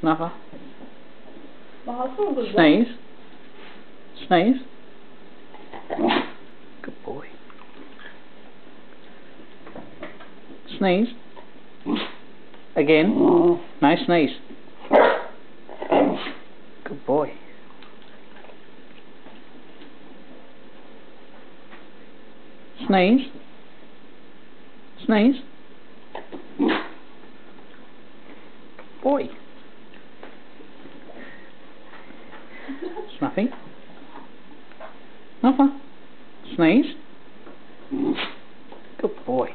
Snuffer. Well, that's not good. Sneeze. Sneeze. Good boy. Sneeze. Again. Nice sneeze. Good boy. Sneeze. Sneeze. Boy. Snuffy. Snuffer. Sneeze. Good boy.